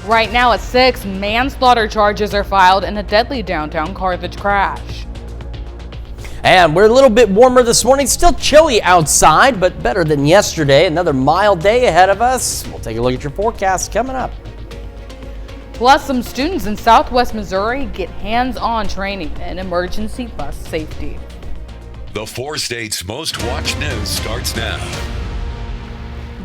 Right now at 6, manslaughter charges are filed in a deadly downtown Carthage crash. And we're a little bit warmer this morning. Still chilly outside, but better than yesterday. Another mild day ahead of us. We'll take a look at your forecast coming up. Plus, some students in Southwest Missouri get hands-on training in emergency bus safety. The 4 states' most watched news starts now.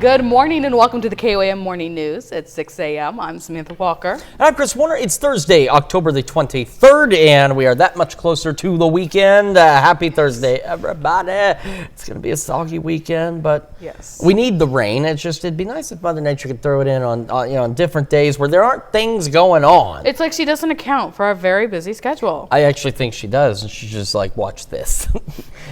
Good morning and welcome to the KOAM Morning News at 6 a.m. I'm Samantha Walker. And I'm Chris Warner. It's Thursday, October the 23rd, and we are that much closer to the weekend. Happy Thursday, everybody. It's going to be a soggy weekend, but yes, we need the rain. It'd be nice if Mother Nature could throw it in on different days where there aren't things going on. It's like she doesn't account for our very busy schedule. I actually think she does, and she's just like, watch this.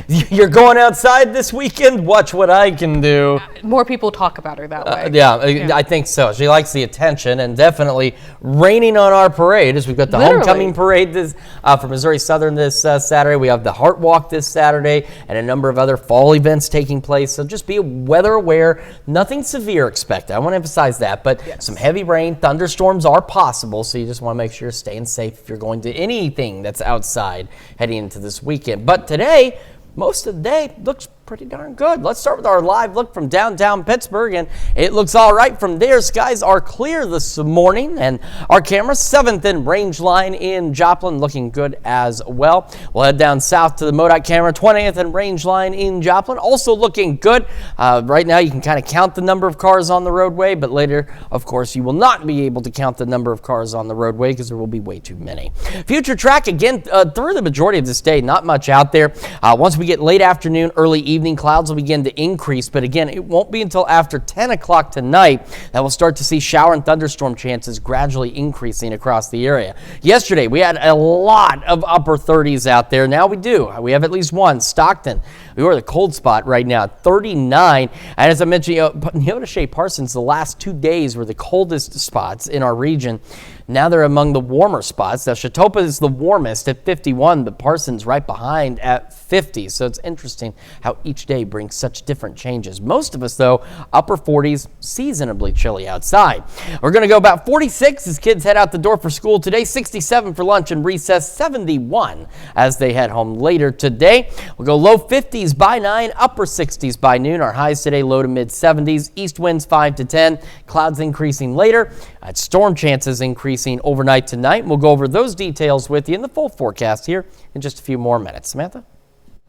You're going outside this weekend? Watch what I can do. More people talk about her that way. Yeah, I think so. She likes the attention, and definitely raining on our parade as we've got the homecoming parade for Missouri Southern this Saturday. We have the Heart Walk this Saturday and a number of other fall events taking place. So just be weather aware. Nothing severe expected. I want to emphasize that, but some heavy rain, thunderstorms are possible. So you just want to make sure you're staying safe if you're going to anything that's outside heading into this weekend. But today, most of the day looks pretty darn good. Let's start with our live look from downtown Pittsburgh, and it looks all right from there. Skies are clear this morning, and our camera 7th and range line in Joplin looking good as well. We'll head down south to the MoDOT camera 20th and range line in Joplin, also looking good. Right now you can kind of count the number of cars on the roadway, but later, of course, you will not be able to count the number of cars on the roadway because there will be way too many. Future track again through the majority of this day, not much out there. Once we get late afternoon, early evening, clouds will begin to increase, but again, it won't be until after 10 o'clock tonight that we'll start to see shower and thunderstorm chances gradually increasing across the area. Yesterday, we had a lot of upper 30s out there. Now we do. We have at least one. Stockton, we were the cold spot right now, 39. And as I mentioned, Neodesha Parsons, the last 2 days were the coldest spots in our region. Now they're among the warmer spots. Now, Chautauqua is the warmest at 51, but Parsons right behind at 50. So it's interesting how each day brings such different changes. Most of us, though, upper 40s, seasonably chilly outside. We're going to go about 46 as kids head out the door for school today, 67 for lunch and recess, 71 as they head home later today. We'll go low 50s by 9, upper 60s by noon. Our highs today, low to mid 70s, east winds 5 to 10, clouds increasing later. Storm chances increasing overnight tonight. We'll go over those details with you in the full forecast here in just a few more minutes. Samantha?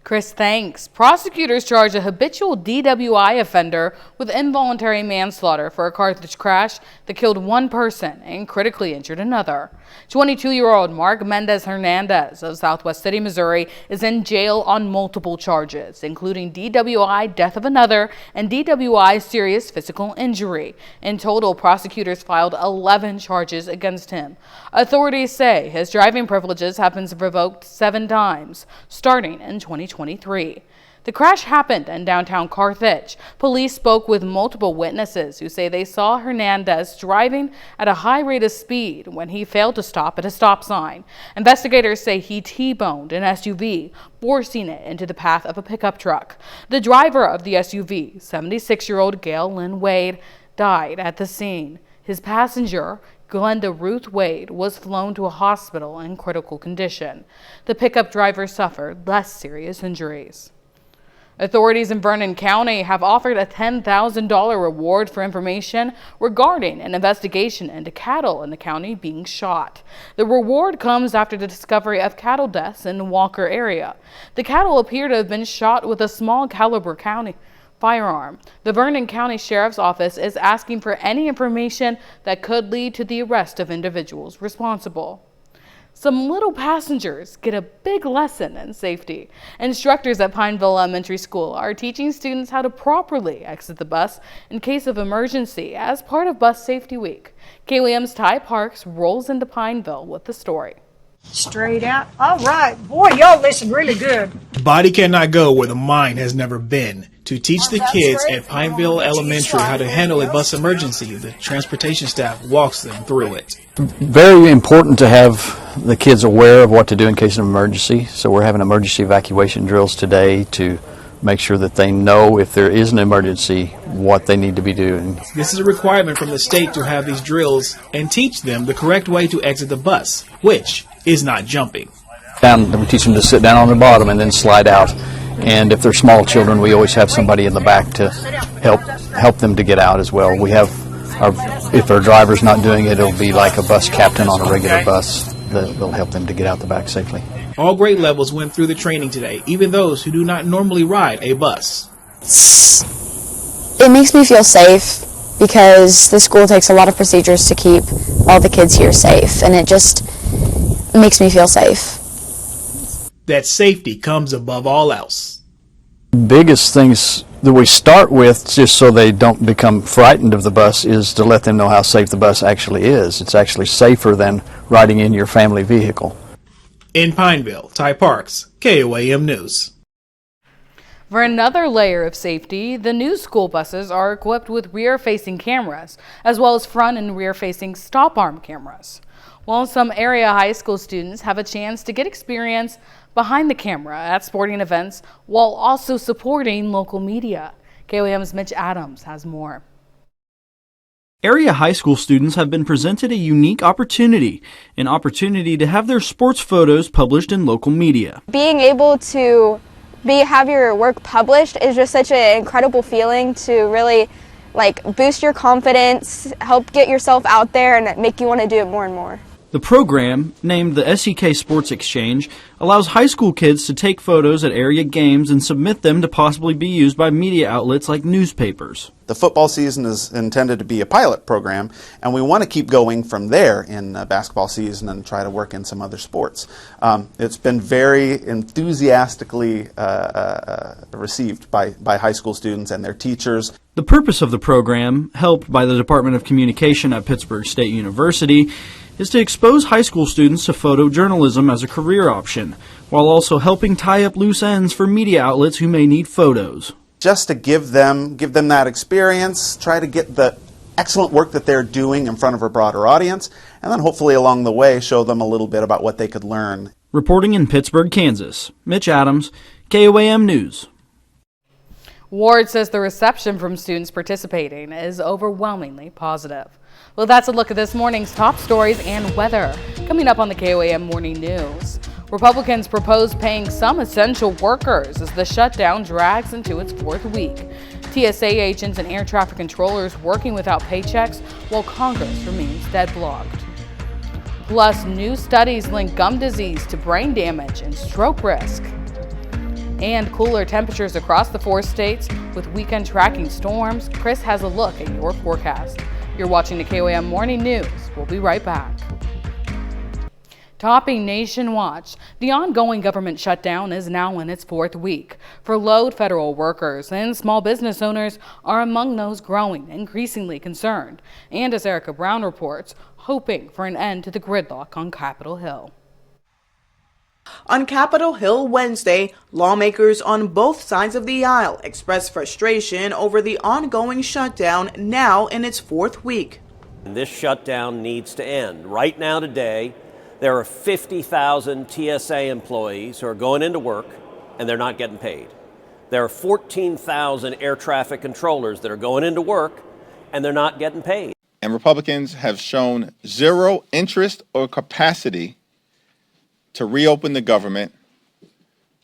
Chris, thanks. Prosecutors charge a habitual DWI offender with involuntary manslaughter for a Carthage crash that killed one person and critically injured another. 22-year-old Mark Mendez Hernandez of Southwest City, Missouri, is in jail on multiple charges, including DWI, death of another, and DWI, serious physical injury. In total, prosecutors filed 11 charges against him. Authorities say his driving privileges have been revoked 7 times, starting in 2023. The crash happened in downtown Carthage. Police spoke with multiple witnesses who say they saw Hernandez driving at a high rate of speed when he failed to stop at a stop sign. Investigators say he T-boned an SUV, forcing it into the path of a pickup truck. The driver of the SUV, 76-year-old Gail Lynn Wade, died at the scene. His passenger, Glenda Ruth Wade, was flown to a hospital in critical condition. The pickup driver suffered less serious injuries. Authorities in Vernon County have offered a $10,000 reward for information regarding an investigation into cattle in the county being shot. The reward comes after the discovery of cattle deaths in the Walker area. The cattle appear to have been shot with a small caliber county firearm. The Vernon County Sheriff's Office is asking for any information that could lead to the arrest of individuals responsible. Some little passengers get a big lesson in safety. Instructors at Pineville Elementary School are teaching students how to properly exit the bus in case of emergency as part of Bus Safety Week. KOAM's Ty Parks rolls into Pineville with the story. Straight out. All right. Boy, y'all listen really good. The body cannot go where the mind has never been. To teach the kids at Pineville Elementary how to handle a bus emergency, the transportation staff walks them through it. Very important to have the kids aware of what to do in case of an emergency. So we're having emergency evacuation drills today to make sure that they know if there is an emergency what they need to be doing. This is a requirement from the state to have these drills and teach them the correct way to exit the bus, which is not jumping. We teach them to sit down on the bottom and then slide out. And if they're small children, we always have somebody in the back to help them to get out as well. We have if our driver's not doing it, it'll be like a bus captain on a regular bus. They'll help them to get out the back safely. All grade levels went through the training today, even those who do not normally ride a bus. It makes me feel safe because the school takes a lot of procedures to keep all the kids here safe, and it just makes me feel safe. That safety comes above all else. Biggest things that we start with, just so they don't become frightened of the bus, is to let them know how safe the bus actually is. It's actually safer than riding in your family vehicle. In Pineville, Ty Parks, KOAM News. For another layer of safety, the new school buses are equipped with rear-facing cameras, as well as front and rear-facing stop-arm cameras. While some area high school students have a chance to get experience behind the camera at sporting events while also supporting local media. KOAM's Mitch Adams has more. Area high school students have been presented a unique opportunity, an opportunity to have their sports photos published in local media. Being able to have your work published is just such an incredible feeling to really boost your confidence, help get yourself out there, and make you want to do it more and more. The program, named the SEK Sports Exchange, allows high school kids to take photos at area games and submit them to possibly be used by media outlets like newspapers. The football season is intended to be a pilot program, and we want to keep going from there in basketball season and try to work in some other sports. It's been very enthusiastically received by high school students and their teachers. The purpose of the program, helped by the Department of Communication at Pittsburgh State University, is to expose high school students to photojournalism as a career option, while also helping tie up loose ends for media outlets who may need photos. Just to give them that experience, try to get the excellent work that they're doing in front of a broader audience, and then hopefully along the way show them a little bit about what they could learn. Reporting in Pittsburgh, Kansas, Mitch Adams, KOAM News. Ward says the reception from students participating is overwhelmingly positive. Well, that's a look at this morning's top stories and weather. Coming up on the KOAM Morning News. Republicans propose paying some essential workers as the shutdown drags into its fourth week. TSA agents and air traffic controllers working without paychecks while Congress remains deadlocked. Plus, new studies link gum disease to brain damage and stroke risk. And cooler temperatures across the 4 states with weekend tracking storms. Chris has a look at your forecast. You're watching the KOAM Morning News. We'll be right back. Topping Nation Watch, the ongoing government shutdown is now in its 4th week. Furloughed federal workers and small business owners are among those growing increasingly concerned. And as Erica Brown reports, hoping for an end to the gridlock on Capitol Hill. On Capitol Hill Wednesday, lawmakers on both sides of the aisle expressed frustration over the ongoing shutdown now in its 4th week. This shutdown needs to end. Right now today, there are 50,000 TSA employees who are going into work and they're not getting paid. There are 14,000 air traffic controllers that are going into work and they're not getting paid. And Republicans have shown zero interest or capacity to reopen the government,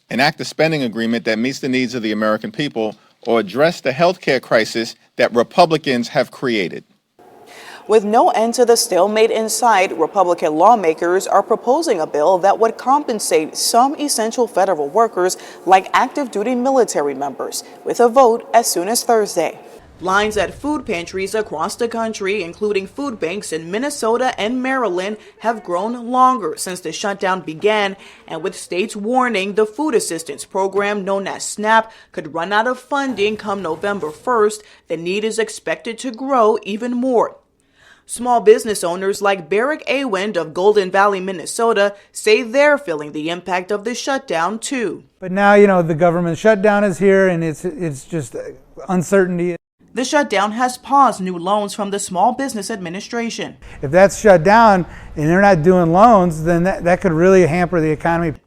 enact a spending agreement that meets the needs of the American people, or address the health care crisis that Republicans have created. With no end to the stalemate in sight, Republican lawmakers are proposing a bill that would compensate some essential federal workers like active duty military members, with a vote as soon as Thursday. Lines at food pantries across the country, including food banks in Minnesota and Maryland, have grown longer since the shutdown began, and with states warning the food assistance program known as SNAP could run out of funding come November 1st, the need is expected to grow even more. Small business owners like Barrick Awind of Golden Valley, Minnesota, say they're feeling the impact of the shutdown too. But now, the government shutdown is here and it's just uncertainty. The shutdown has paused new loans from the Small Business Administration. If that's shut down and they're not doing loans, then that could really hamper the economy.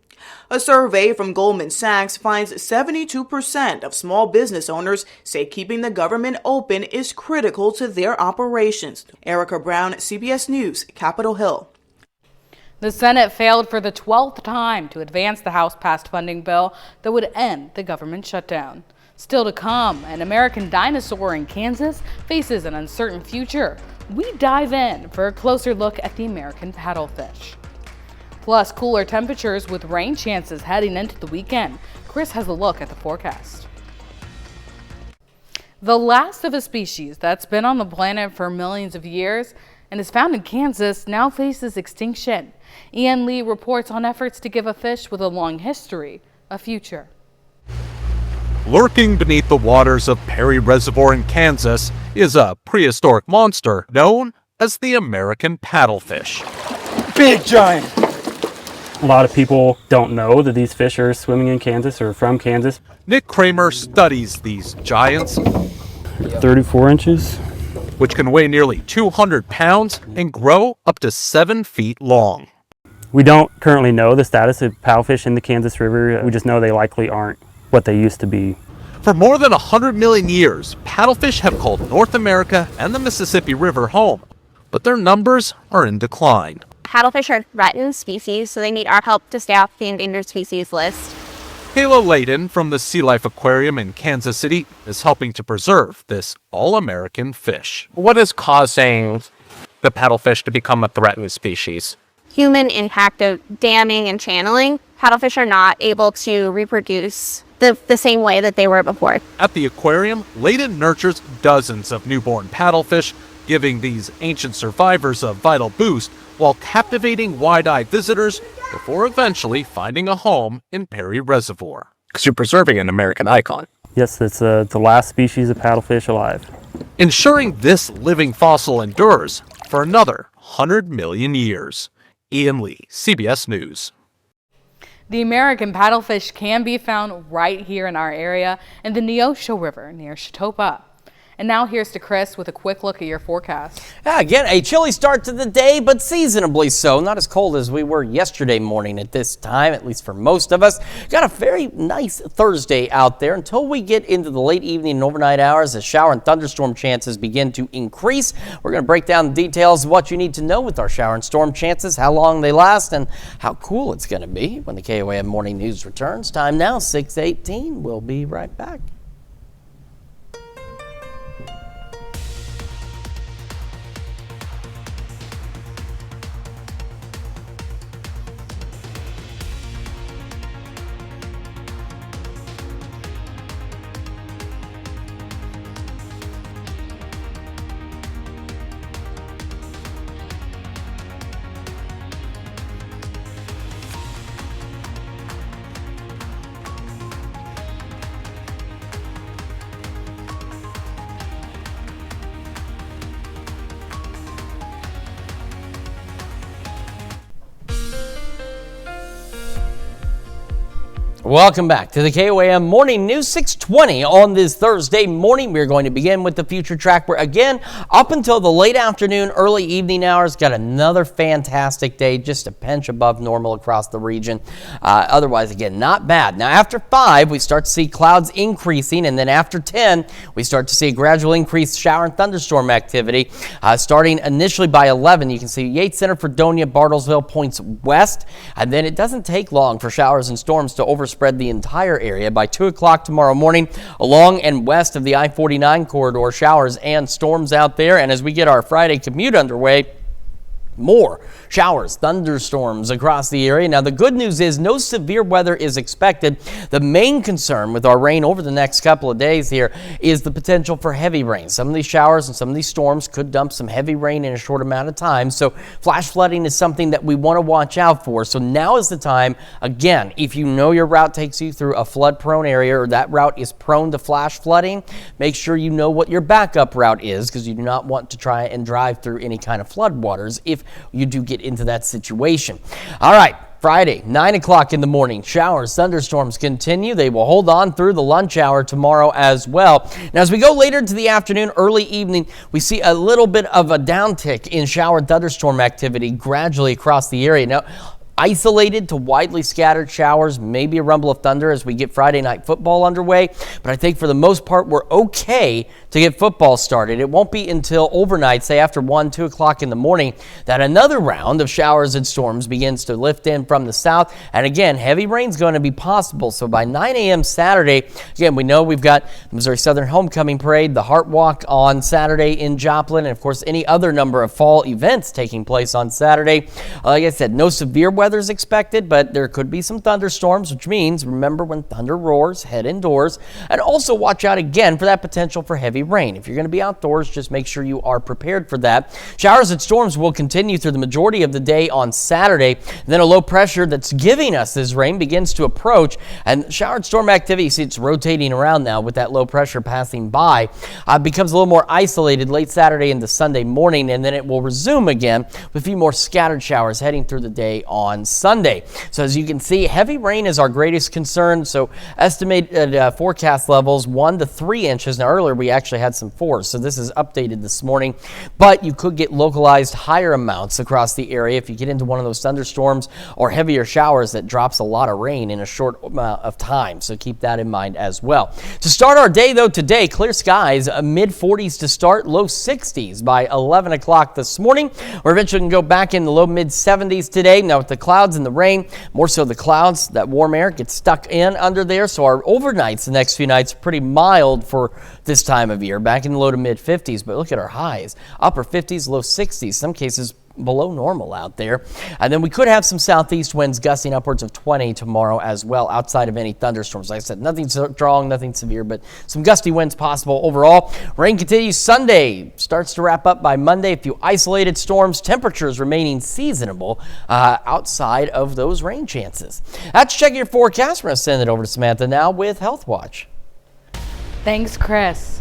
A survey from Goldman Sachs finds 72% of small business owners say keeping the government open is critical to their operations. Erica Brown, CBS News, Capitol Hill. The Senate failed for the 12th time to advance the House-passed funding bill that would end the government shutdown. Still to come, an American dinosaur in Kansas faces an uncertain future. We dive in for a closer look at the American paddlefish. Plus, cooler temperatures with rain chances heading into the weekend. Chris has a look at the forecast. The last of a species that's been on the planet for millions of years and is found in Kansas now faces extinction. Ian Lee reports on efforts to give a fish with a long history a future. Lurking beneath the waters of Perry Reservoir in Kansas is a prehistoric monster known as the American paddlefish. Big giant! A lot of people don't know that these fish are swimming in Kansas or from Kansas. Nick Kramer studies these giants, 34 inches, which can weigh nearly 200 pounds and grow up to 7 feet long. We don't currently know the status of paddlefish in the Kansas River. We just know they likely aren't what they used to be. For more than 100 million years, paddlefish have called North America and the Mississippi River home, but their numbers are in decline. Paddlefish are threatened species, so they need our help to stay off the endangered species list. Kayla Layden from the Sea Life Aquarium in Kansas City is helping to preserve this all-American fish. What is causing the paddlefish to become a threatened species? Human impact of damming and channeling. Paddlefish are not able to reproduce the same way that they were before. At the aquarium, Layden nurtures dozens of newborn paddlefish, giving these ancient survivors a vital boost while captivating wide-eyed visitors before eventually finding a home in Perry Reservoir. Because you're preserving an American icon. Yes, it's the last species of paddlefish alive. Ensuring this living fossil endures for another 100 million years. Ian Lee, CBS News. The American paddlefish can be found right here in our area in the Neosho River near Chautauqua. And now here's to Chris with a quick look at your forecast. Again, a chilly start to the day, but seasonably so. Not as cold as we were yesterday morning at this time, at least for most of us. Got a very nice Thursday out there until we get into the late evening and overnight hours as shower and thunderstorm chances begin to increase. We're going to break down the details of what you need to know with our shower and storm chances, how long they last, and how cool it's going to be when the KOAM Morning News returns. Time now, 6:18. We'll be right back. Welcome back to the KOAM Morning News, 6:20 on this Thursday morning. We're going to begin with the future track where, again, up until the late afternoon, early evening hours, got another fantastic day, just a pinch above normal across the region. Otherwise, again, not bad. Now, after 5, we start to see clouds increasing, and then after 10, we start to see a gradual increase shower and thunderstorm activity. Starting initially by 11, you can see Yates Center, Fredonia, Bartlesville points west, and then it doesn't take long for showers and storms to overspread the entire area. By 2 o'clock tomorrow morning, along and west of the I-49 corridor, showers and storms out there. And as we get our Friday commute underway, more showers, thunderstorms across the area. Now, the good news is no severe weather is expected. The main concern with our rain over the next couple of days here is the potential for heavy rain. Some of these showers and some of these storms could dump some heavy rain in a short amount of time. So flash flooding is something that we want to watch out for. So now is the time, again, if you know your route takes you through a flood-prone area or that route is prone to flash flooding, make sure you know what your backup route is, because you do not want to try and drive through any kind of floodwaters if you do get into that situation. All right. Friday, 9 o'clock in the morning, showers, thunderstorms continue. They will hold on through the lunch hour tomorrow as well. Now, as we go later into the afternoon, early evening, we see a little bit of a downtick in shower and thunderstorm activity gradually across the area. Now, isolated to widely scattered showers, maybe a rumble of thunder as we get Friday night football underway. But I think for the most part, we're okay to get football started. It won't be until overnight, say after 1, 2 o'clock in the morning, that another round of showers and storms begins to lift in from the south. And again, heavy rain's going to be possible. So by 9 a.m. Saturday, again, we know we've got the Missouri Southern Homecoming Parade, the Heart Walk on Saturday in Joplin, and of course, any other number of fall events taking place on Saturday. Like I said, no severe weather is expected, but there could be some thunderstorms, which means remember when thunder roars, head indoors, and also watch out again for that potential for heavy rain. If you're going to be outdoors, just make sure you are prepared for that. Showers and storms will continue through the majority of the day on Saturday. Then a low pressure that's giving us this rain begins to approach, and shower and storm activity, you see it's rotating around now with that low pressure passing by, becomes a little more isolated late Saturday into Sunday morning, and then it will resume again with a few more scattered showers heading through the day on Sunday. So as you can see, heavy rain is our greatest concern. So estimated forecast levels 1 to 3 inches. Now earlier we actually had some 4, so this is updated this morning, but you could get localized higher amounts across the area if you get into one of those thunderstorms or heavier showers that drops a lot of rain in a short amount of time. So keep that in mind as well. To start our day though today, clear skies, mid 40s to start, low 60s by 11 o'clock this morning. We're eventually going to go back in the low mid 70s today. Now with the clouds and the rain, more so the clouds, that warm air gets stuck in under there. So our overnights the next few nights pretty mild for this time of year, back in the low to mid 50s. But look at our highs, upper 50s, low 60s, some cases below normal out there. And then we could have some southeast winds gusting upwards of 20 tomorrow as well, outside of any thunderstorms. Like I said, nothing strong, nothing severe, but some gusty winds possible overall. Rain continues Sunday, starts to wrap up by Monday. A few isolated storms, temperatures remaining seasonable outside of those rain chances. That's checking your forecast. We're going to send it over to Samantha now with Health Watch. Thanks, Chris.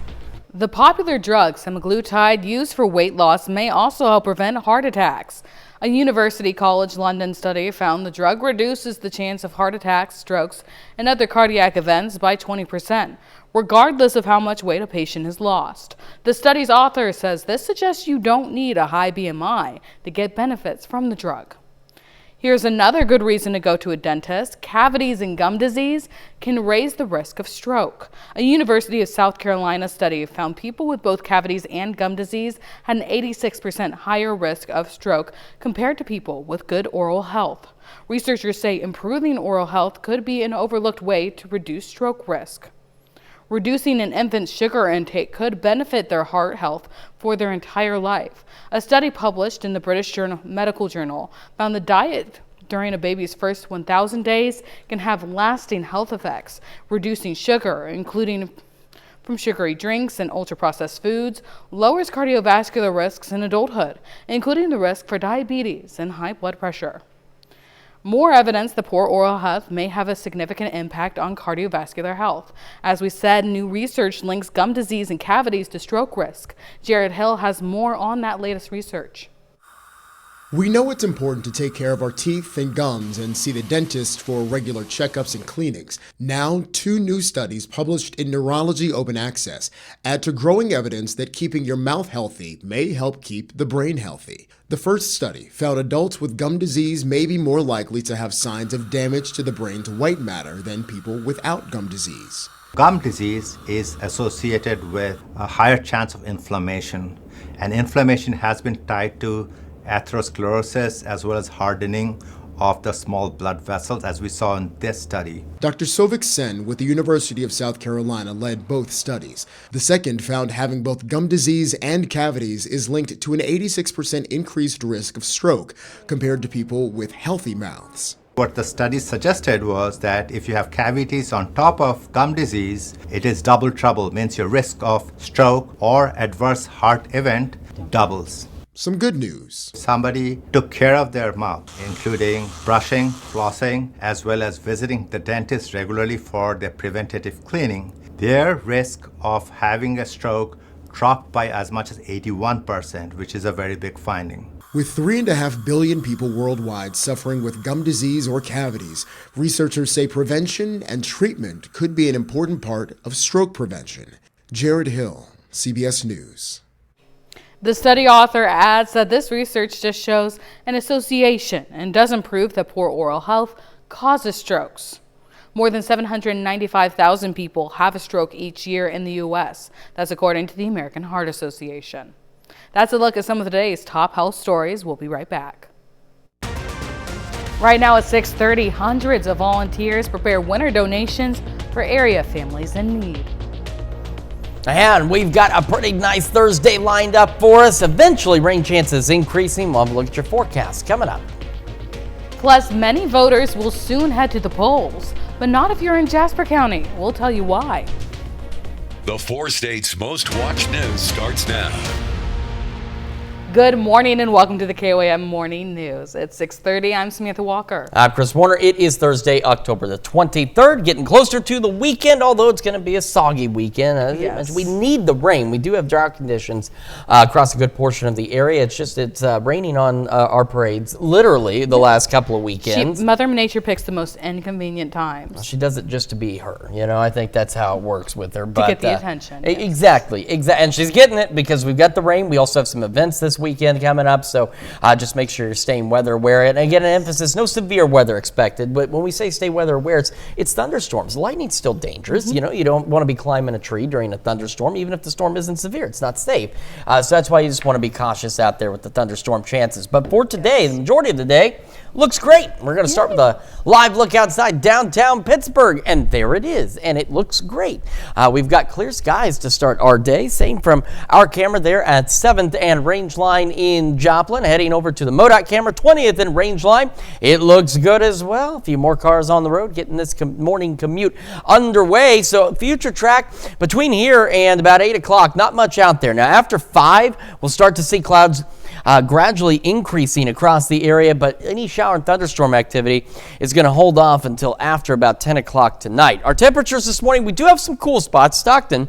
The popular drug semaglutide used for weight loss may also help prevent heart attacks. A University College London study found the drug reduces the chance of heart attacks, strokes, and other cardiac events by 20%, regardless of how much weight a patient has lost. The study's author says this suggests you don't need a high BMI to get benefits from the drug. Here's another good reason to go to a dentist. Cavities and gum disease can raise the risk of stroke. A University of South Carolina study found people with both cavities and gum disease had an 86% higher risk of stroke compared to people with good oral health. Researchers say improving oral health could be an overlooked way to reduce stroke risk. Reducing an infant's sugar intake could benefit their heart health for their entire life. A study published in the British Medical Journal found the diet during a baby's first 1,000 days can have lasting health effects. Reducing sugar, including from sugary drinks and ultra-processed foods, lowers cardiovascular risks in adulthood, including the risk for diabetes and high blood pressure. More evidence that poor oral health may have a significant impact on cardiovascular health. As we said, new research links gum disease and cavities to stroke risk. Jared Hill has more on that latest research. We know it's important to take care of our teeth and gums and see the dentist for regular checkups and cleanings. Now, 2 new studies published in Neurology Open Access add to growing evidence that keeping your mouth healthy may help keep the brain healthy. The first study found adults with gum disease may be more likely to have signs of damage to the brain's white matter than people without gum disease. Gum disease is associated with a higher chance of inflammation, and inflammation has been tied to atherosclerosis as well as hardening of the small blood vessels, as we saw in this study. Dr. Sovik Sen with the University of South Carolina led both studies. The second found having both gum disease and cavities is linked to an 86% increased risk of stroke compared to people with healthy mouths. What the study suggested was that if you have cavities on top of gum disease, it is double trouble, means your risk of stroke or adverse heart event doubles. Some good news. Somebody took care of their mouth, including brushing, flossing, as well as visiting the dentist regularly for their preventative cleaning. Their risk of having a stroke dropped by as much as 81%, which is a very big finding. With 3.5 billion people worldwide suffering with gum disease or cavities, researchers say prevention and treatment could be an important part of stroke prevention. Jared Hill, CBS News. The study author adds that this research just shows an association and doesn't prove that poor oral health causes strokes. More than 795,000 people have a stroke each year in the U.S. That's according to the American Heart Association. That's a look at some of today's top health stories. We'll be right back. Right now at 6:30, hundreds of volunteers prepare winter donations for area families in need. And we've got a pretty nice Thursday lined up for us. Eventually, rain chances increasing. We'll have a look at your forecast coming up. Plus, many voters will soon head to the polls, but not if you're in Jasper County. We'll tell you why. The 4 states' most watched news starts now. Good morning and welcome to the KOAM Morning News. It's 6:30. I'm Samantha Walker. I'm Chris Warner. It is Thursday, October the 23rd, getting closer to the weekend, although it's going to be a soggy weekend. Yes. We need the rain. We do have drought conditions across a good portion of the area. It's raining on our parades literally the last couple of weekends. Mother Nature picks the most inconvenient times. She does it just to be her. I think that's how it works with her. To get the attention. Yes. Exactly. And she's getting it because we've got the rain. We also have some events this weekend coming up, so just make sure you're staying weather aware. And again, an emphasis, no severe weather expected, but when we say stay weather aware, it's thunderstorms. Lightning's still dangerous. You don't want to be climbing a tree during a thunderstorm, even if the storm isn't severe. It's not safe. So that's why you just want to be cautious out there with the thunderstorm chances. But for today, the majority of the day looks great. We're going to start with a live look outside downtown Pittsburgh, and there it is, and it looks great. We've got clear skies to start our day. Same from our camera there at 7th and Range Line in Joplin, heading over to the MoDOT camera, 20th and Range Line. It looks good as well. A few more cars on the road getting this morning commute underway. So future track between here and about 8 o'clock, not much out there. Now after 5, we'll start to see clouds gradually increasing across the area, but any shower and thunderstorm activity is going to hold off until after about 10 o'clock tonight. Our temperatures this morning, we do have some cool spots. Stockton,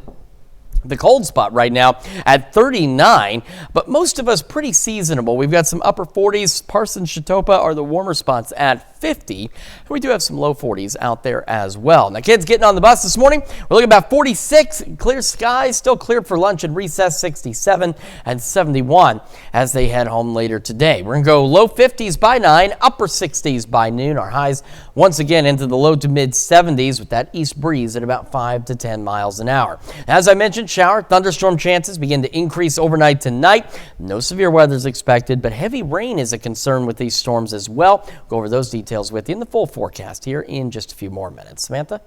the cold spot right now at 39, but most of us pretty seasonable. We've got some upper 40s. Parsons, Chautauqua are the warmer spots at 50. We do have some low 40s out there as well. Now, kids getting on the bus this morning, we're looking about 46, clear skies, still clear for lunch and recess, 67 and 71 as they head home later today. We're going to go low 50s by 9, upper 60s by noon. Our highs once again into the low to mid 70s with that east breeze at about 5 to 10 miles an hour. As I mentioned, shower, thunderstorm chances begin to increase overnight tonight. No severe weather is expected, but heavy rain is a concern with these storms as well. Go over those details with you in the full forecast here in just a few more minutes. Samantha?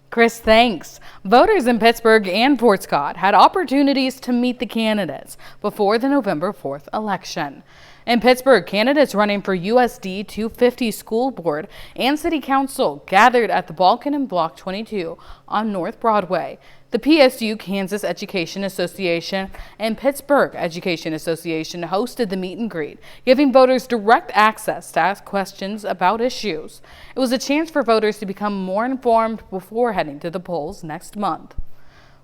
Chris, thanks. Voters in Pittsburgh and Fort Scott had opportunities to meet the candidates before the November 4th election. In Pittsburgh, candidates running for USD 250 School Board and City Council gathered at the Balkan and Block 22 on North Broadway. The PSU Kansas Education Association and Pittsburgh Education Association hosted the meet and greet, giving voters direct access to ask questions about issues. It was a chance for voters to become more informed before heading to the polls next month.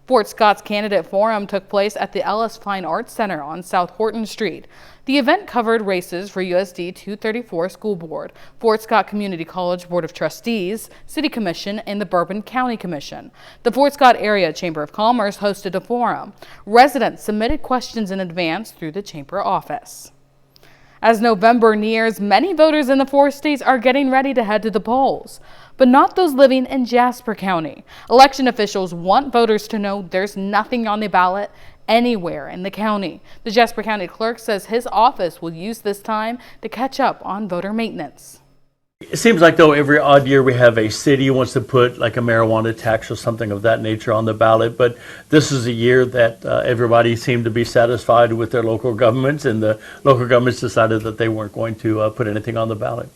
Fort Scott's candidate forum took place at the Ellis Fine Arts Center on South Horton Street. The event covered races for USD 234 School Board, Fort Scott Community College Board of Trustees, City Commission, and the Bourbon County Commission. The Fort Scott Area Chamber of Commerce hosted a forum. Residents submitted questions in advance through the chamber office. As November nears, many voters in the 4 states are getting ready to head to the polls, but not those living in Jasper County. Election officials want voters to know there's nothing on the ballot anywhere in the county. The Jasper County Clerk says his office will use this time to catch up on voter maintenance. It seems like, though, every odd year we have a city wants to put like a marijuana tax or something of that nature on the ballot, but this is a year that everybody seemed to be satisfied with their local governments, and the local governments decided that they weren't going to put anything on the ballot.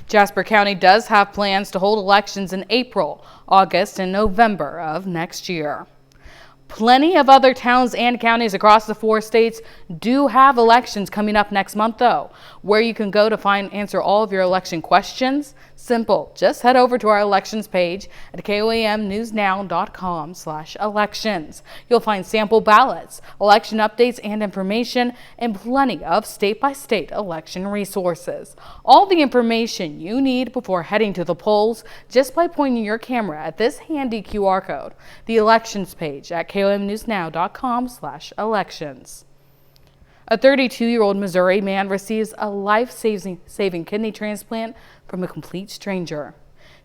Jasper County does have plans to hold elections in April, August, and November of next year. Plenty of other towns and counties across the 4 states do have elections coming up next month, though. Where you can go to answer all of your election questions? Simple. Just head over to our elections page at koamnewsnow.com/elections. You'll find sample ballots, election updates and information, and plenty of state-by-state election resources. All the information you need before heading to the polls just by pointing your camera at this handy QR code. The elections page at koamnewsnow.com/elections. A 32-year-old Missouri man receives a life-saving kidney transplant from a complete stranger.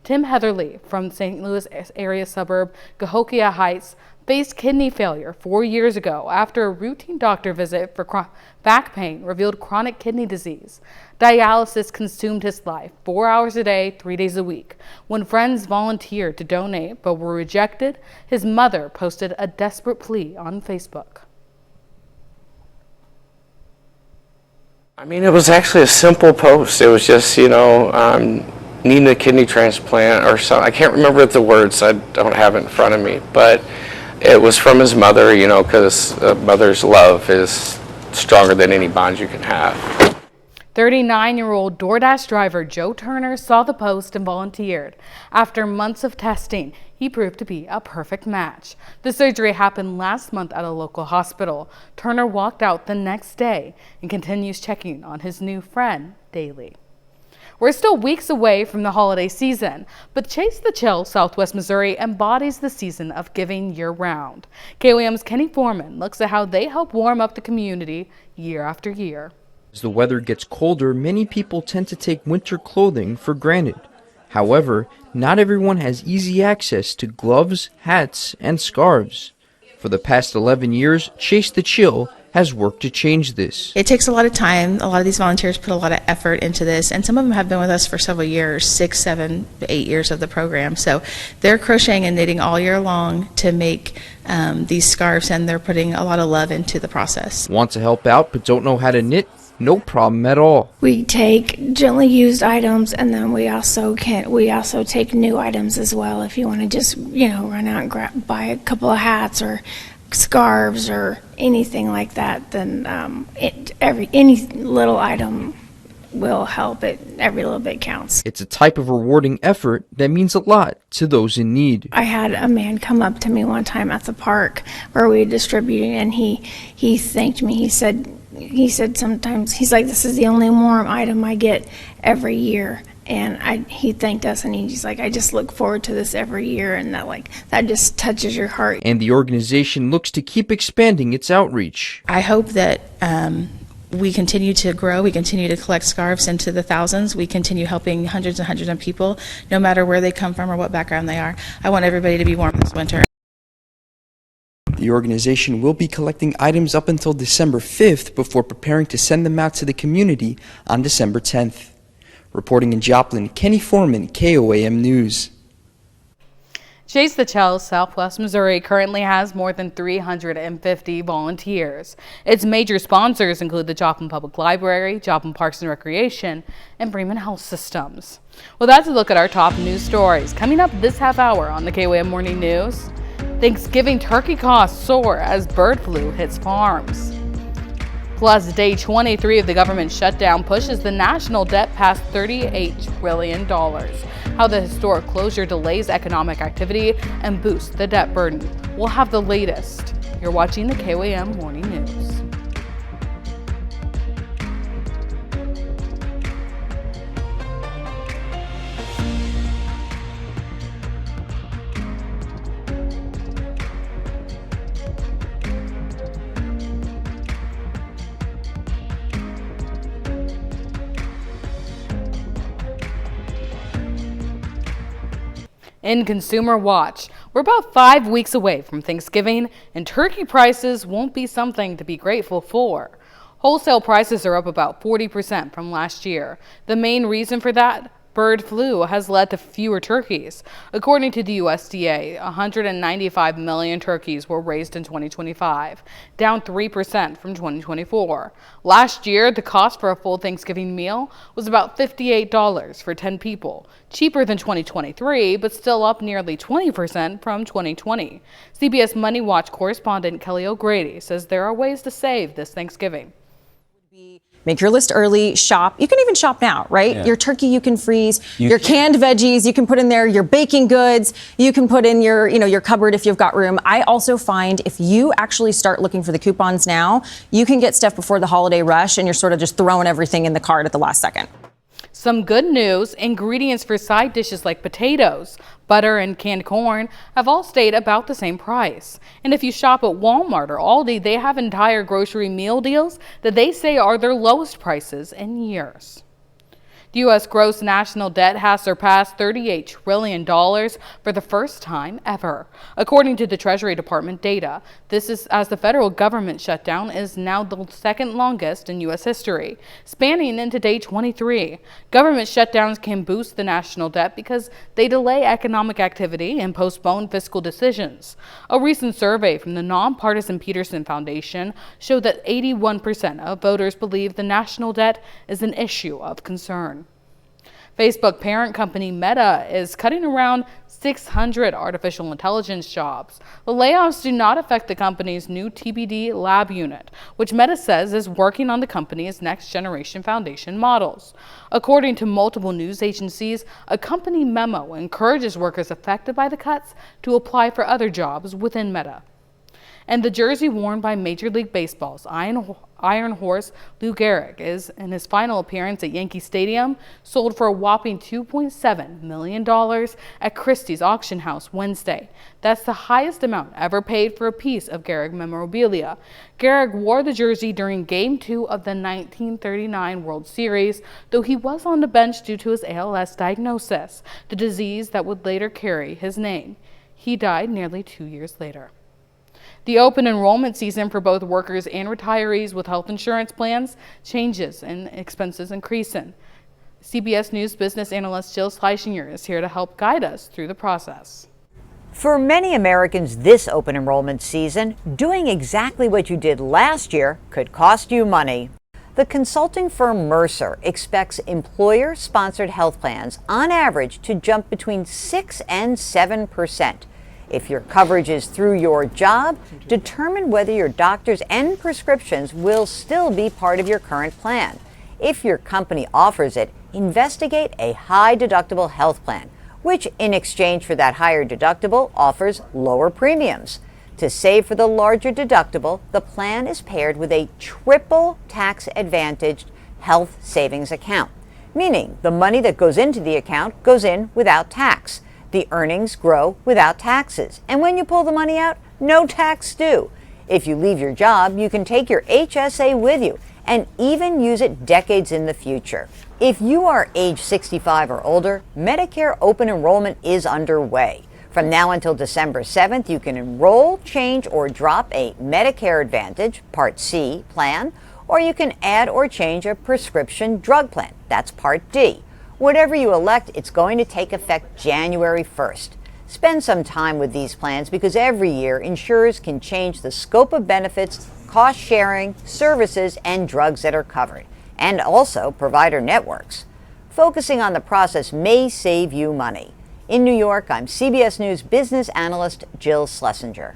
Tim Heatherly from St. Louis area suburb Cahokia Heights faced kidney failure 4 years ago after a routine doctor visit for back pain revealed chronic kidney disease. Dialysis consumed his life 4 hours a day, 3 days a week. When friends volunteered to donate but were rejected, his mother posted a desperate plea on Facebook. I mean, it was actually a simple post. It was just, needing a kidney transplant or something. I can't remember the words. I don't have it in front of me. But it was from his mother, because a mother's love is stronger than any bond you can have. 39-year-old DoorDash driver Joe Turner saw the post and volunteered. After months of testing, he proved to be a perfect match. The surgery happened last month at a local hospital. Turner walked out the next day and continues checking on his new friend daily. We're still weeks away from the holiday season, but Chase the Chill, Southwest Missouri embodies the season of giving year-round. KOAM's Kenny Foreman looks at how they help warm up the community year after year. As the weather gets colder, many people tend to take winter clothing for granted. However, not everyone has easy access to gloves, hats, and scarves. For the past 11 years, Chase the Chill has worked to change this. It takes a lot of time. A lot of these volunteers put a lot of effort into this, and some of them have been with us for several years, 6, 7, 8 years of the program. So they're crocheting and knitting all year long to make these scarves, and they're putting a lot of love into the process. Want to help out but don't know how to knit? No problem at all. We take gently used items, and then we also take new items as well. If you want to just run out and buy a couple of hats or scarves or anything like that, then any little item will help. Every little bit counts. It's a type of rewarding effort that means a lot to those in need. I had a man come up to me one time at the park where we distributed, and he thanked me. He said sometimes, he's like, this is the only warm item I get every year. And he thanked us, and he's like, I just look forward to this every year, and that just touches your heart. And the organization looks to keep expanding its outreach. I hope that we continue to grow. We continue to collect scarves into the thousands. We continue helping hundreds and hundreds of people, no matter where they come from or what background they are. I want everybody to be warm this winter. The organization will be collecting items up until December 5th before preparing to send them out to the community on December 10th. Reporting in Joplin, Kenny Foreman, KOAM News. Chase the Chill, Southwest Missouri currently has more than 350 volunteers. Its major sponsors include the Joplin Public Library, Joplin Parks and Recreation, and Bremen Health Systems. Well, that's a look at our top news stories. Coming up this half hour on the KOAM Morning News, Thanksgiving turkey costs soar as bird flu hits farms. Plus, day 23 of the government shutdown pushes the national debt past $38 trillion. How the historic closure delays economic activity and boosts the debt burden. We'll have the latest. You're watching the KOAM Morning News. In Consumer Watch, we're about 5 weeks away from Thanksgiving, and turkey prices won't be something to be grateful for. Wholesale prices are up about 40% from last year. The main reason for that? Bird flu has led to fewer turkeys. According to the USDA, 195 million turkeys were raised in 2025, down 3% from 2024. Last year, the cost for a full Thanksgiving meal was about $58 for 10 people, cheaper than 2023, but still up nearly 20% from 2020. CBS Money Watch correspondent Kelly O'Grady says there are ways to save this Thanksgiving. Make your list early, shop. You can even shop now, right? Yeah. Your turkey you can freeze, your canned veggies you can put in there, your baking goods you can put in your cupboard if you've got room. I also find if you actually start looking for the coupons now, you can get stuff before the holiday rush and you're sort of just throwing everything in the cart at the last second. So Some good news, ingredients for side dishes like potatoes, butter, and canned corn have all stayed about the same price. And if you shop at Walmart or Aldi, they have entire grocery meal deals that they say are their lowest prices in years. The U.S. gross national debt has surpassed $38 trillion for the first time ever, according to the Treasury Department data. This is as the federal government shutdown is now the second longest in U.S. history, spanning into day 23. Government shutdowns can boost the national debt because they delay economic activity and postpone fiscal decisions. A recent survey from the nonpartisan Peterson Foundation showed that 81% of voters believe the national debt is an issue of concern. Facebook parent company Meta is cutting around 600 artificial intelligence jobs. The layoffs do not affect the company's new TBD lab unit, which Meta says is working on the company's next generation foundation models. According to multiple news agencies, a company memo encourages workers affected by the cuts to apply for other jobs within Meta. And the jersey worn by Major League Baseball's Iron Horse Lou Gehrig is, in his final appearance at Yankee Stadium, sold for a whopping $2.7 million at Christie's auction house Wednesday. That's the highest amount ever paid for a piece of Gehrig memorabilia. Gehrig wore the jersey during Game 2 of the 1939 World Series, though he was on the bench due to his ALS diagnosis, the disease that would later carry his name. He died nearly 2 years later. The open enrollment season for both workers and retirees with health insurance plans changes and expenses increasing. CBS News business analyst Jill Schleichinger is here to help guide us through the process. For many Americans this open enrollment season, doing exactly what you did last year could cost you money. The consulting firm Mercer expects employer-sponsored health plans on average to jump between 6 and 7%. If your coverage is through your job, determine whether your doctors and prescriptions will still be part of your current plan. If your company offers it, investigate a high-deductible health plan, which in exchange for that higher deductible offers lower premiums. To save for the larger deductible, the plan is paired with a triple tax-advantaged health savings account, meaning the money that goes into the account goes in without tax. The earnings grow without taxes. And when you pull the money out, no tax due. If you leave your job, you can take your HSA with you and even use it decades in the future. If you are age 65 or older, Medicare open enrollment is underway. From now until December 7th, you can enroll, change, or drop a Medicare Advantage Part C plan, or you can add or change a prescription drug plan. That's Part D. Whatever you elect, it's going to take effect January 1st. Spend some time with these plans because every year insurers can change the scope of benefits, cost sharing, services, and drugs that are covered, and also provider networks. Focusing on the process may save you money. In New York, I'm CBS News business analyst Jill Schlesinger.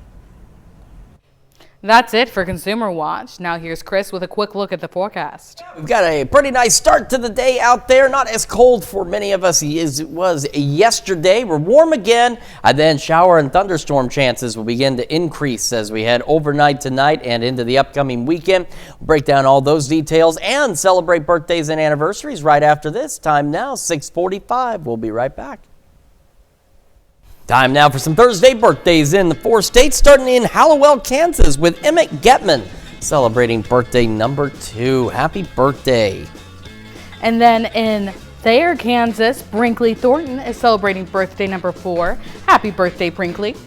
That's it for Consumer Watch. Now here's Chris with a quick look at the forecast. We've got a pretty nice start to the day out there. Not as cold for many of us as it was yesterday. We're warm again, and then shower and thunderstorm chances will begin to increase as we head overnight tonight and into the upcoming weekend. We'll break down all those details and celebrate birthdays and anniversaries right after this. Time now, 6:45. We'll be right back. Time now for some Thursday birthdays in the 4 states, starting in Hallowell, Kansas, with Emmett Getman celebrating birthday number 2. Happy birthday. And then in Thayer, Kansas, Brinkley Thornton is celebrating birthday number 4. Happy birthday, Brinkley.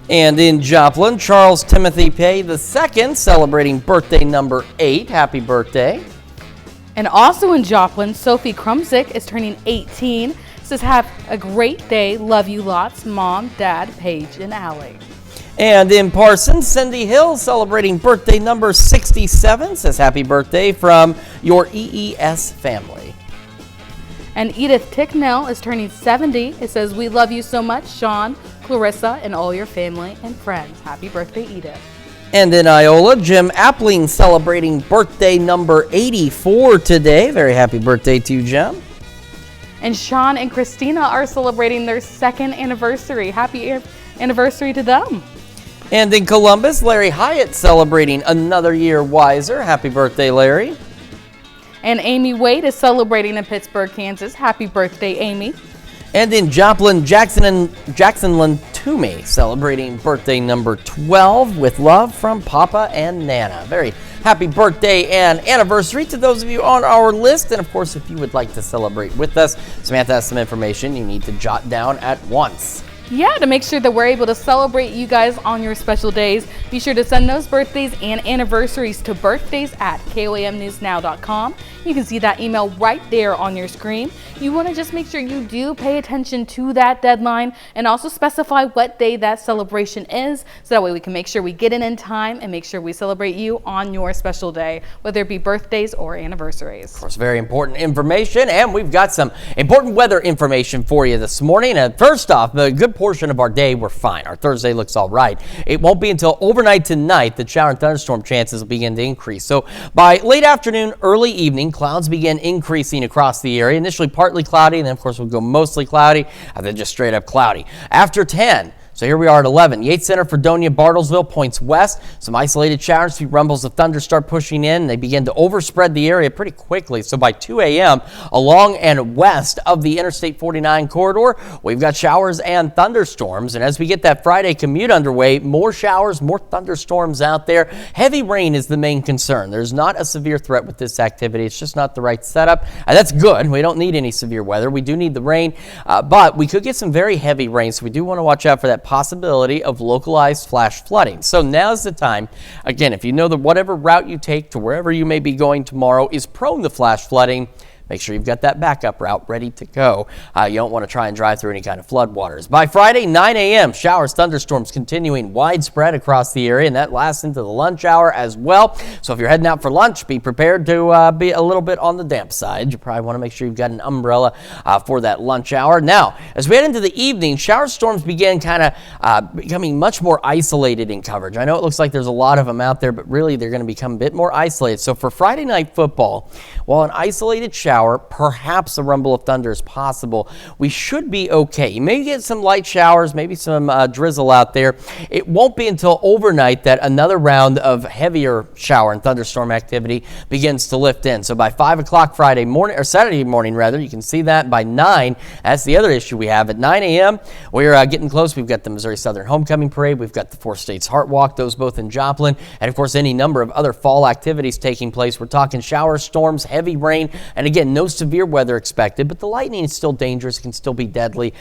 And in Joplin, Charles Timothy Pay II celebrating birthday number 8. Happy birthday. And also in Joplin, Sophie Krumzik is turning 18. Says, have a great day. Love you lots. Mom, Dad, Paige, and Allie. And in Parsons, Cindy Hill celebrating birthday number 67. Says, happy birthday from your EES family. And Edith Ticknell is turning 70. It says, we love you so much, Sean, Clarissa, and all your family and friends. Happy birthday, Edith. And in Iola, Jim Appling celebrating birthday number 84 today. Very happy birthday to you, Jim. And Sean and Christina are celebrating their 2nd anniversary. Happy anniversary to them. And in Columbus, Larry Hyatt celebrating another year wiser. Happy birthday, Larry. And Amy Wade is celebrating in Pittsburgh, Kansas. Happy birthday, Amy. And in Joplin, Jackson Toomey celebrating birthday number 12 with love from Papa and Nana. Very happy birthday and anniversary to those of you on our list. And of course, if you would like to celebrate with us, Samantha has some information you need to jot down at once. Yeah, to make sure that we're able to celebrate you guys on your special days, be sure to send those birthdays and anniversaries to birthdays@KOAMnewsnow.com. You can see that email right there on your screen. You want to just make sure you do pay attention to that deadline and also specify what day that celebration is, so that way we can make sure we get in time and make sure we celebrate you on your special day, whether it be birthdays or anniversaries. Of course, very important information, and we've got some important weather information for you this morning. And first off, the good portion of our day, we're fine. Our Thursday looks all right. It won't be until overnight tonight that shower and thunderstorm chances will begin to increase. So by late afternoon, early evening, clouds begin increasing across the area. Initially partly cloudy, and then of course we'll go mostly cloudy, and then just straight up cloudy. After 10, so here we are at 11. Yates Center, Fredonia, Bartlesville points west. Some isolated showers, few rumbles of thunder start pushing in. They begin to overspread the area pretty quickly. So by 2 a.m., along and west of the Interstate 49 corridor, we've got showers and thunderstorms. And as we get that Friday commute underway, more showers, more thunderstorms out there. Heavy rain is the main concern. There's not a severe threat with this activity. It's just not the right setup. And that's good. We don't need any severe weather. We do need the rain, but we could get some very heavy rain. So we do want to watch out for that possibility of localized flash flooding. So now's the time. Again, if you know that whatever route you take to wherever you may be going tomorrow is prone to flash flooding, make sure you've got that backup route ready to go. You don't want to try and drive through any kind of floodwaters. By Friday, 9 a.m., showers, thunderstorms continuing widespread across the area, and that lasts into the lunch hour as well. So if you're heading out for lunch, be prepared to be a little bit on the damp side. You probably want to make sure you've got an umbrella for that lunch hour. Now, as we head into the evening, shower storms begin kind of becoming much more isolated in coverage. I know it looks like there's a lot of them out there, but really they're going to become a bit more isolated. So for Friday night football, while an isolated shower, perhaps a rumble of thunder is possible, we should be okay. You may get some light showers, maybe some drizzle out there. It won't be until overnight that another round of heavier shower and thunderstorm activity begins to lift in. So by 5 o'clock Friday morning, or Saturday morning rather, you can see that by 9. That's the other issue we have. At 9 a.m., we're getting close. We've got the Missouri Southern Homecoming Parade. We've got the Four States Heart Walk, those both in Joplin, and of course any number of other fall activities taking place. We're talking showers, storms, heavy rain, and again, no severe weather expected, but the lightning is still dangerous, can still be deadly,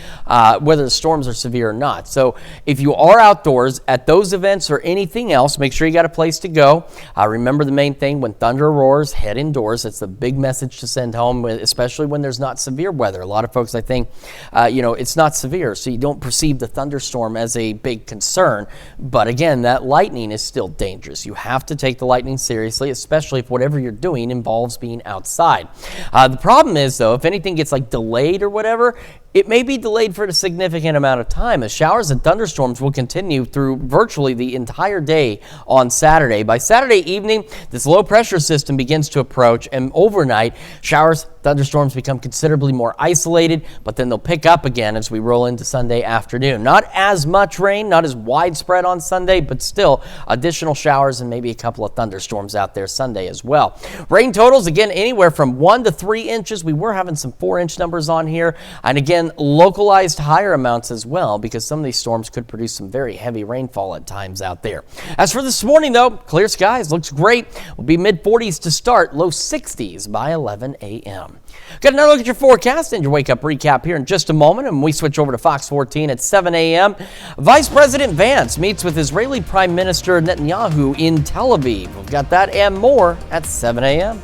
whether the storms are severe or not. So if you are outdoors at those events or anything else, make sure you got a place to go. Remember the main thing, when thunder roars, head indoors. That's the big message to send home, especially when there's not severe weather. A lot of folks, I think, it's not severe, so you don't perceive the thunderstorm as a big concern. But again, that lightning is still dangerous. You have to take the lightning seriously, especially if whatever you're doing involves being outside. The problem is, though, if anything gets like delayed or whatever, it may be delayed for a significant amount of time, as showers and thunderstorms will continue through virtually the entire day on Saturday. By Saturday evening, this low pressure system begins to approach, and overnight, showers, thunderstorms become considerably more isolated, but then they'll pick up again as we roll into Sunday afternoon. Not as much rain, not as widespread on Sunday, but still additional showers and maybe a couple of thunderstorms out there Sunday as well. Rain totals, again, anywhere from 1 to 3 inches. We were having some 4-inch numbers on here, and again, localized higher amounts as well, because some of these storms could produce some very heavy rainfall at times out there. As for this morning, though, clear skies, looks great. We'll be mid-40s to start, low 60s by 11 a.m. Got another look at your forecast and your wake-up recap here in just a moment, and we switch over to Fox 14 at 7 a.m. Vice President Vance meets with Israeli Prime Minister Netanyahu in Tel Aviv. We've got that and more at 7 a.m.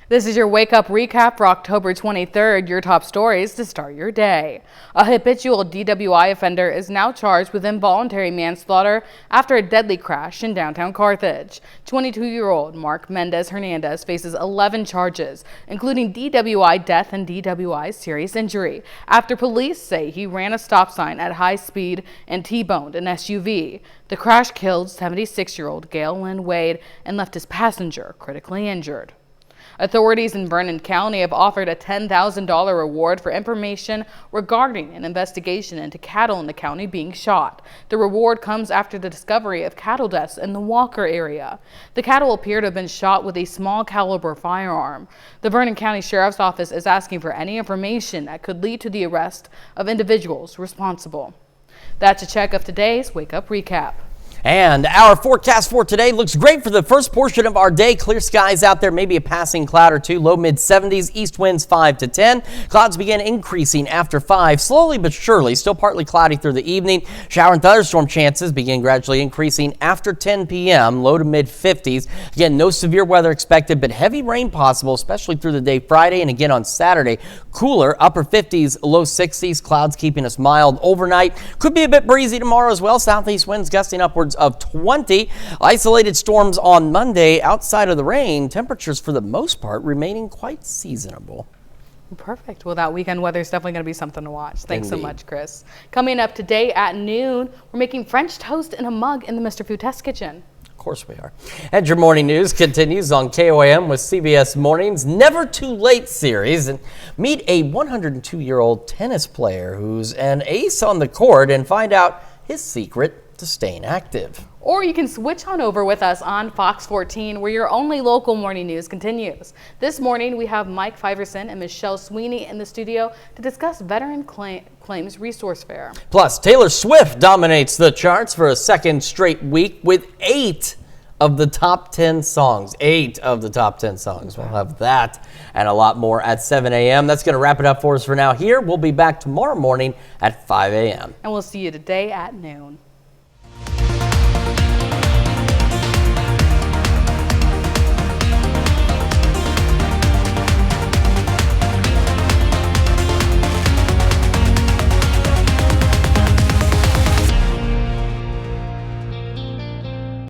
This is your Wake Up Recap for October 23rd, your top stories to start your day. A habitual DWI offender is now charged with involuntary manslaughter after a deadly crash in downtown Carthage. 22-year-old Mark Mendez Hernandez faces 11 charges, including DWI death and DWI serious injury, after police say he ran a stop sign at high speed and T-boned an SUV. The crash killed 76-year-old Gail Lynn Wade and left his passenger critically injured. Authorities in Vernon County have offered a $10,000 reward for information regarding an investigation into cattle in the county being shot. The reward comes after the discovery of cattle deaths in the Walker area. The cattle appear to have been shot with a small caliber firearm. The Vernon County Sheriff's Office is asking for any information that could lead to the arrest of individuals responsible. That's a check of today's Wake Up Recap. And our forecast for today looks great for the first portion of our day. Clear skies out there, maybe a passing cloud or two. Low mid 70s, east winds 5 to 10. Clouds begin increasing after 5, slowly but surely. Still partly cloudy through the evening. Shower and thunderstorm chances begin gradually increasing after 10 p.m. Low to mid 50s. Again, no severe weather expected, but heavy rain possible, especially through the day Friday and again on Saturday. Cooler, upper 50s, low 60s. Clouds keeping us mild overnight. Could be a bit breezy tomorrow as well. Southeast winds gusting upwards of 20. Isolated storms on Monday. Outside of the rain, temperatures for the most part remaining quite seasonable. Perfect. Well, that weekend weather is definitely going to be something to watch. Thanks Indeed. so much, Chris. Coming up today at noon, we're making French toast in a mug in the Mr. Food Test Kitchen. Of course we are. And your morning news continues on KOAM with CBS Morning's Never Too Late series. And meet a 102-year-old tennis player who's an ace on the court and find out his secret to staying active. Or you can switch on over with us on Fox 14, where your only local morning news continues. This morning, we have Mike Fiverson and Michelle Sweeney in the studio to discuss Veteran Claims Resource Fair. Plus, Taylor Swift dominates the charts for a second straight week with 8 of the top 10 songs. 8 of the top 10 songs. We'll have that and a lot more at 7 a.m. That's going to wrap it up for us for now here. We'll be back tomorrow morning at 5 a.m. And we'll see you today at noon.